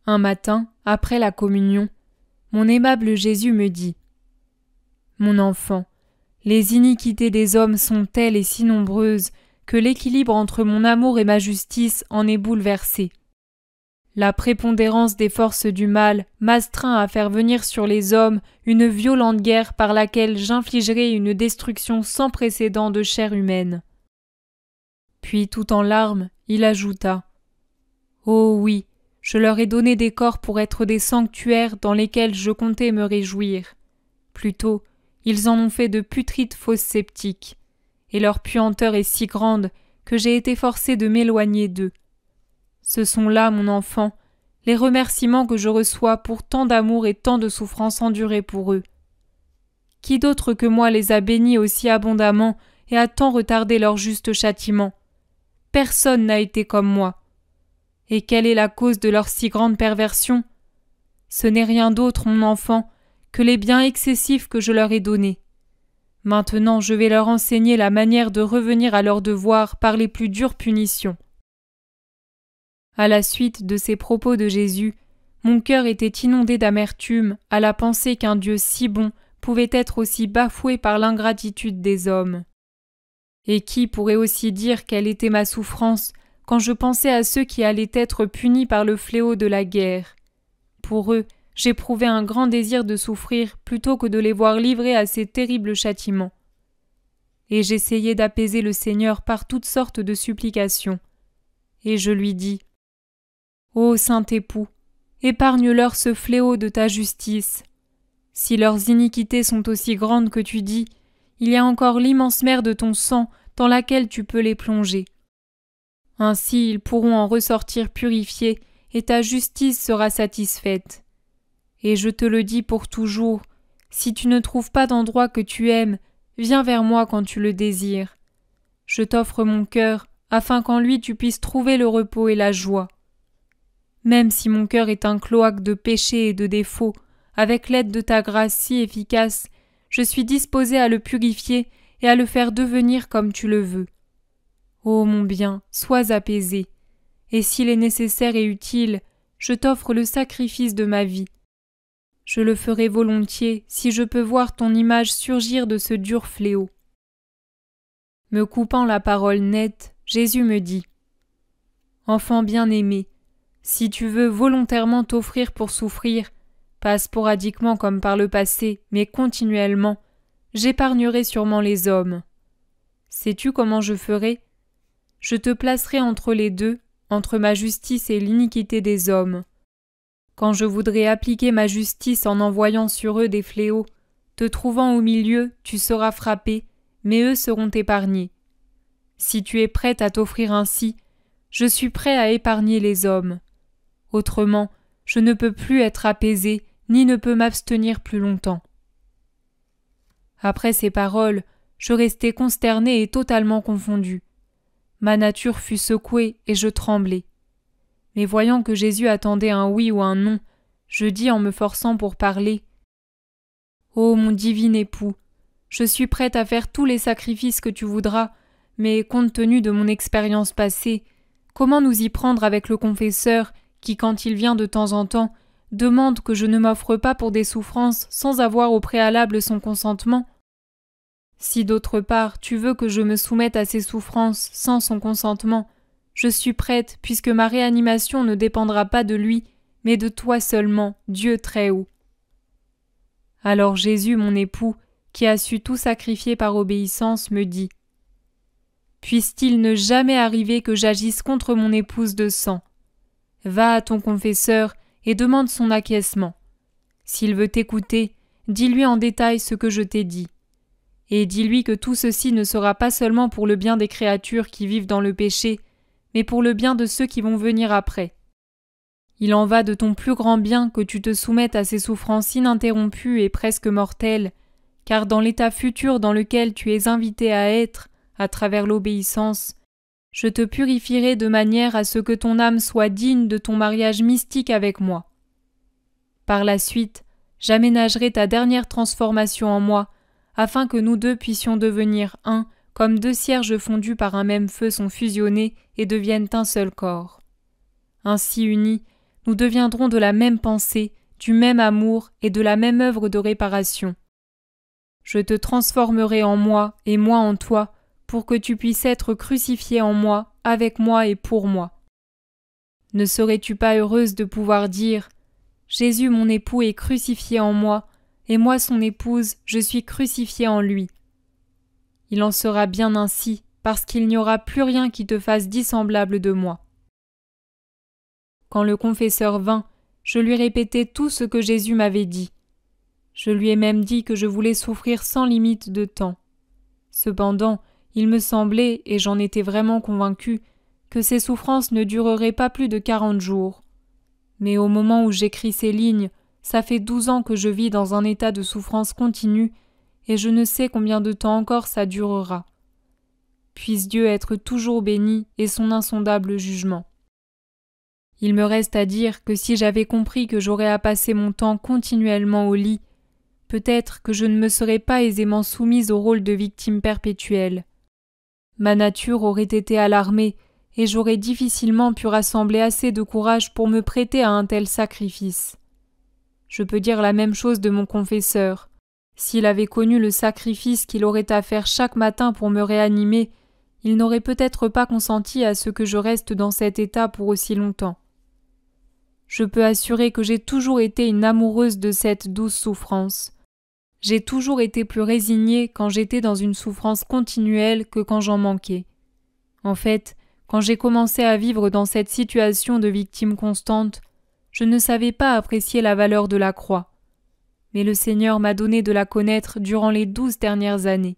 Un matin, après la communion, mon aimable Jésus me dit : « Mon enfant, les iniquités des hommes sont telles et si nombreuses que l'équilibre entre mon amour et ma justice en est bouleversé. La prépondérance des forces du mal m'astreint à faire venir sur les hommes une violente guerre par laquelle j'infligerai une destruction sans précédent de chair humaine. » Puis, tout en larmes, il ajouta : « Oh oui, je leur ai donné des corps pour être des sanctuaires dans lesquels je comptais me réjouir. Plutôt, ils en ont fait de putrides fosses sceptiques, et leur puanteur est si grande que j'ai été forcé de m'éloigner d'eux. Ce sont là, mon enfant, les remerciements que je reçois pour tant d'amour et tant de souffrances endurées pour eux. Qui d'autre que moi les a bénis aussi abondamment et a tant retardé leur juste châtiment ? Personne n'a été comme moi. Et quelle est la cause de leur si grande perversion ? Ce n'est rien d'autre, mon enfant, que les biens excessifs que je leur ai donnés. Maintenant, je vais leur enseigner la manière de revenir à leur devoir par les plus dures punitions. » À la suite de ces propos de Jésus, mon cœur était inondé d'amertume à la pensée qu'un Dieu si bon pouvait être aussi bafoué par l'ingratitude des hommes. Et qui pourrait aussi dire quelle était ma souffrance quand je pensais à ceux qui allaient être punis par le fléau de la guerre. Pour eux, j'éprouvais un grand désir de souffrir plutôt que de les voir livrés à ces terribles châtiments. Et j'essayai d'apaiser le Seigneur par toutes sortes de supplications. Et je lui dis : « Ô Saint Époux, épargne-leur ce fléau de ta justice. Si leurs iniquités sont aussi grandes que tu dis, il y a encore l'immense mer de ton sang dans laquelle tu peux les plonger. Ainsi ils pourront en ressortir purifiés et ta justice sera satisfaite. Et je te le dis pour toujours, si tu ne trouves pas d'endroit que tu aimes, viens vers moi quand tu le désires. Je t'offre mon cœur, afin qu'en lui tu puisses trouver le repos et la joie. Même si mon cœur est un cloaque de péchés et de défauts, avec l'aide de ta grâce si efficace, je suis disposé à le purifier et à le faire devenir comme tu le veux. Ô mon bien, sois apaisé, et s'il est nécessaire et utile, je t'offre le sacrifice de ma vie. Je le ferai volontiers si je peux voir ton image surgir de ce dur fléau. » Me coupant la parole nette, Jésus me dit : « Enfant bien-aimé, si tu veux volontairement t'offrir pour souffrir, pas sporadiquement comme par le passé, mais continuellement, j'épargnerai sûrement les hommes. Sais-tu comment je ferai ? Je te placerai entre les deux, entre ma justice et l'iniquité des hommes. Quand je voudrais appliquer ma justice en envoyant sur eux des fléaux, te trouvant au milieu, tu seras frappé, mais eux seront épargnés. Si tu es prête à t'offrir ainsi, je suis prêt à épargner les hommes. Autrement, je ne peux plus être apaisé, ni ne peux m'abstenir plus longtemps. » Après ces paroles, je restai consterné et totalement confondu. Ma nature fut secouée et je tremblai. Mais voyant que Jésus attendait un oui ou un non, je dis en me forçant pour parler : « Ô mon divin époux, je suis prête à faire tous les sacrifices que tu voudras, mais compte tenu de mon expérience passée, comment nous y prendre avec le confesseur qui, quand il vient de temps en temps, demande que je ne m'offre pas pour des souffrances sans avoir au préalable son consentement ? Si d'autre part tu veux que je me soumette à ces souffrances sans son consentement, je suis prête puisque ma réanimation ne dépendra pas de lui, mais de toi seulement, Dieu très haut. » Alors Jésus, mon époux, qui a su tout sacrifier par obéissance, me dit : « Puisse-t-il ne jamais arriver que j'agisse contre mon épouse de sang ? Va à ton confesseur et demande son acquiescement. S'il veut t'écouter, dis-lui en détail ce que je t'ai dit. Et dis-lui que tout ceci ne sera pas seulement pour le bien des créatures qui vivent dans le péché, mais pour le bien de ceux qui vont venir après. Il en va de ton plus grand bien que tu te soumettes à ces souffrances ininterrompues et presque mortelles, car dans l'état futur dans lequel tu es invité à être, à travers l'obéissance, je te purifierai de manière à ce que ton âme soit digne de ton mariage mystique avec moi. Par la suite, j'aménagerai ta dernière transformation en moi, afin que nous deux puissions devenir un, comme deux cierges fondus par un même feu sont fusionnés et deviennent un seul corps. Ainsi unis, nous deviendrons de la même pensée, du même amour et de la même œuvre de réparation. Je te transformerai en moi et moi en toi, pour que tu puisses être crucifié en moi, avec moi et pour moi. Ne serais-tu pas heureuse de pouvoir dire « Jésus mon époux est crucifié en moi, et moi son épouse, je suis crucifiée en lui. » Il en sera bien ainsi, parce qu'il n'y aura plus rien qui te fasse dissemblable de moi. Quand le confesseur vint, je lui répétai tout ce que Jésus m'avait dit. Je lui ai même dit que je voulais souffrir sans limite de temps. Cependant, il me semblait, et j'en étais vraiment convaincu, que ces souffrances ne dureraient pas plus de 40 jours. Mais au moment où j'écris ces lignes, ça fait 12 ans que je vis dans un état de souffrance continue, et je ne sais combien de temps encore ça durera. Puisse Dieu être toujours béni et son insondable jugement. Il me reste à dire que si j'avais compris que j'aurais à passer mon temps continuellement au lit, peut-être que je ne me serais pas aisément soumise au rôle de victime perpétuelle. Ma nature aurait été alarmée et j'aurais difficilement pu rassembler assez de courage pour me prêter à un tel sacrifice. Je peux dire la même chose de mon confesseur. S'il avait connu le sacrifice qu'il aurait à faire chaque matin pour me réanimer, il n'aurait peut-être pas consenti à ce que je reste dans cet état pour aussi longtemps. Je peux assurer que j'ai toujours été une amoureuse de cette douce souffrance. J'ai toujours été plus résignée quand j'étais dans une souffrance continuelle que quand j'en manquais. En fait, quand j'ai commencé à vivre dans cette situation de victime constante, je ne savais pas apprécier la valeur de la croix. Mais le Seigneur m'a donné de la connaître durant les 12 dernières années.